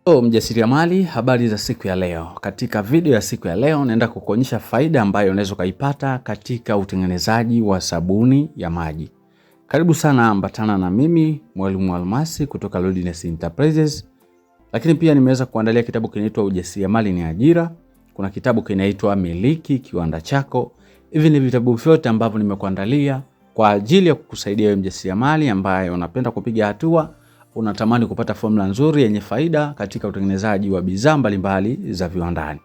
Mjasiriamali, habari za siku ya leo. Katika video ya siku ya leo naenda kukuonyesha faida ambayo unaweza kuipata katika utengenezaji wa sabuni ya maji. Karibu sana, ambatana na mimi Mwalimu Almasi kutoka Lodness Enterprises. Lakini pia nimeweza kuandalia kitabu kinaitwa Ujasiriamali ni Ajira. Kuna kitabu kinaitwa Miliki Kiwanda Chako. Hivi ni vitabu vyote ambavyo nimekuandalia kwa ajili ya kukusaidia wewe mjasiriamali ambaye unapenda kupiga hatua, unatamani kupata formula nzuri yenye faida katika utengenezaji wa bidhaa mbalimbali za viwandani.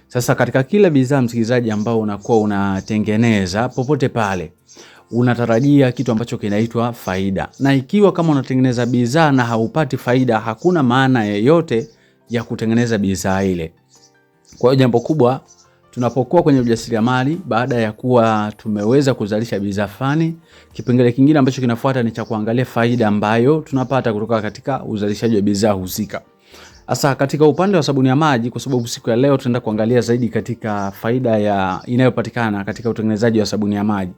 Sasa katika kila bidhaa msikilizaji ambao unakuwa unatengeneza popote pale, unatarajia kitu ambacho kinaitwa faida. Na ikiwa kama unatengeneza bidhaa na haupati faida, hakuna maana yoyote ya kutengeneza bidhaa ile. Kwa hiyo jambo kubwa tunapokuwa kwenye ujasiriamali, baada ya kuwa tumeweza kuzalisha bidhaa fulani, kipengele kingine ambacho kinafuata ni cha kuangalia faida ambayo tunapata kutoka katika uzalishaji wa bidhaa husika. Sasa katika upande wa sabuni ya maji, kwa sababu siku ya leo tunaenda kuangalia zaidi katika faida inayopatikana katika utengenezaji wa sabuni ya maji.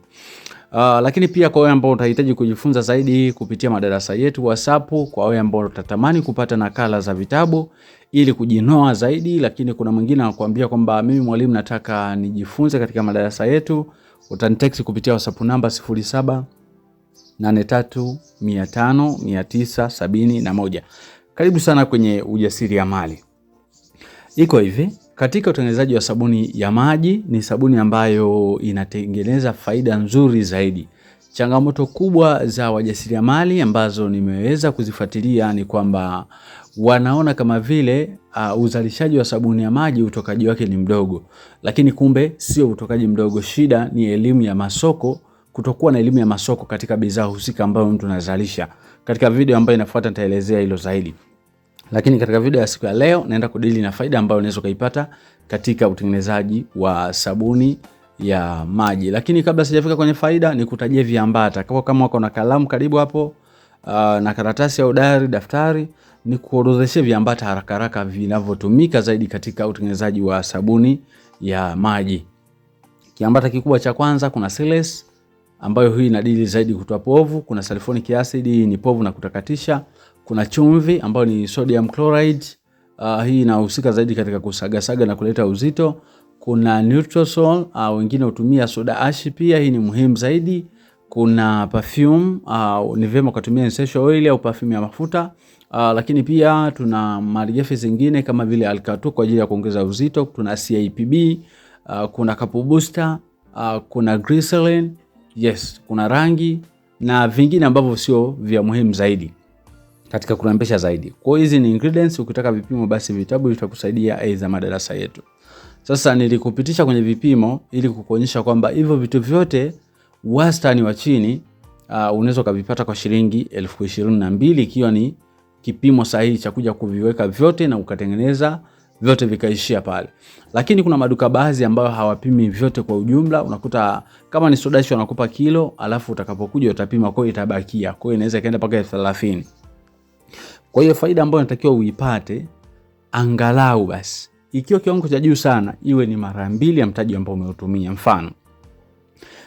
Lakini pia kwa wewe ambao utahitaji kujifunza zaidi kupitia madarasa yetu WhatsApp, kwa wewe ambao utatamani kupata nakala za vitabu ili kujinoa zaidi, lakini kuna mwingine anakuambia kwamba mimi mwalimu nataka nijifunze katika madarasa yetu, utanitext kupitia WhatsApp namba 0783500971. Karibu sana kwenye ujasiriamali. Iko hivi, katika utengenezaji wa sabuni ya maji, ni sabuni ambayo inatengeneza faida nzuri zaidi. Changamoto kubwa za wajasiriamali ambazo nimeweza kuzifuatilia ni kwamba wanaona kama vile uzalishaji wa sabuni ya maji utokaji wake ni mdogo, lakini kumbe sio utokaji mdogo. Shida ni elimu ya masoko, kutokuwa na elimu ya masoko katika bidhaa husika ambayo mtu anazalisha. Katika video ambayo inafuata nitaelezea hilo zaidi. Lakini katika video ya siku ya leo naenda kudili na faida ambayo unaweza kuipata katika utengenezaji wa sabuni ya maji. Lakini kabla sijafika kwenye faida, nikutajie viambata. Kama uko na kalamu karibu hapo, na karatasi au diary, daftari, nikuorodheshe viambata haraka haraka vinavyotumika zaidi katika utengenezaji wa sabuni ya maji. Kiambata kikubwa cha kwanza kuna Siles ambayo hii inadili zaidi kutoa povu, kuna sulfonic acid, ni povu na kutakatisha. Kuna chumvi ambayo ni sodium chloride, hii inahusika zaidi katika kusagasaga na kuleta uzito. Kuna Nutrosol, wengine hutumia soda ash pia, hii ni muhimu zaidi. Kuna perfume, ni vyema kutumia essential oil au perfume ya mafuta. Lakini pia tuna malighafi zingine kama vile alkatu kwa ajili ya kuongeza uzito. Tuna CIPB, kuna Couple Booster, kuna glycerin, kuna rangi na vingine ambavyo sio vya muhimu zaidi katika kurembesha zaidi. Kwa hizi ni ingredients, ukitaka vipimo basi vitabu vitakusaidia aidha madarasa yetu. Sasa nilikupitisha kwenye vipimo ili kukuonyesha kwamba hivyo vitu vyote wastani wa chini unaweza kuvipata kwa shilingi 22,000 ikiwa ni kipimo sahihi cha kuja kuviweka vyote na ukatengeneza vyote vikaishia pale. Lakini kuna maduka baadhi ambayo hawapimi vyote kwa ujumla. Unakuta kama ni soda ash wanakupa kilo, alafu utakapokuja utapima kwa itabakia. Kwa hiyo inaweza kaenda mpaka 30,000. Kwa hiyo faida ambayo unatakiwa uipate angalau basi, ikiwa kiwango cha juu sana, iwe ni mara 2 ya mtaji ambao umeutumia. Mfano,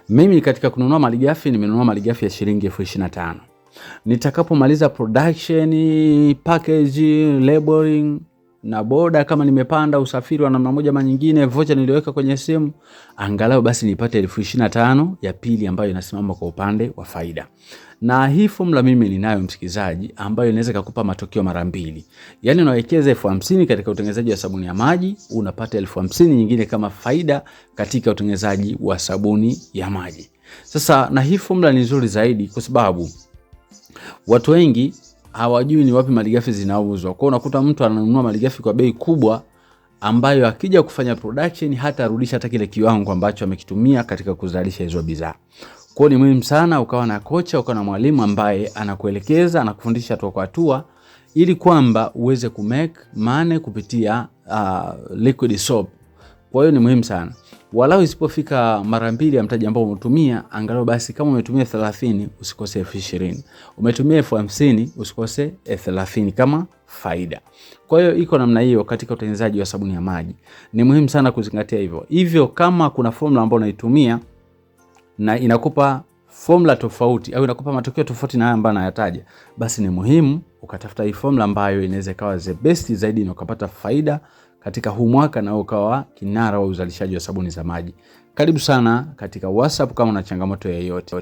mimi katika kununua malighafi nimenunua malighafi ya shilingi 25,000. Nitakapomaliza production, package, labeling na boda, kama nimepanda usafiri wa namna moja ama nyingine, voucher niliweka kwenye simu, angalau basi nipate 25,000 ya pili ambayo inasimama kwa upande wa faida. Na hii formula mimi ninayo msikizaji, ambayo inaweza kukupa matokeo mara 2. Yaani unawekeza 50,000 katika utengenezaji wa sabuni ya maji, unapata 50,000 nyingine kama faida katika utengenezaji wa sabuni ya maji. Sasa na hii formula ni nzuri zaidi kwa sababu watu wengi hawajui ni wapi malighafi zinauzwa. Kwa hiyo unakuta mtu ananunua malighafi kwa bei kubwa ambayo akija kufanya production hata arudisha hata kile kiwango ambacho amekitumia katika kuzalisha hizo bidhaa. Kwa hiyo ni muhimu sana ukawa na kocha, ukawa na mwalimu ambaye anakuelekeza, anakufundisha hatua kwa hatua ili kwamba uweze kumake money kupitia liquid soap. Kwa hiyo ni muhimu sana. Walau isipofika mara 2 ya mtaji ambao umetumia, angalau basi kama umetumia 30 usikose 20,000. Umetumia 50,000 usikose 30 kama faida. Kwa hiyo iko namna hiyo katika utengenezaji wa sabuni ya maji. Ni muhimu sana kuzingatia hivyo. Hivyo kama kuna formula ambayo unaitumia na inakupa formula tofauti au inakupa matokeo tofauti na haya ambayo nayataja, basi ni muhimu ukatafuta hii formula ambayo inaweza ikawa the best zaidi na ukapata faida katika huu mwaka na ukawa kinara wa uzalishaji wa sabuni za maji. Karibu sana katika WhatsApp kama una changamoto yoyote.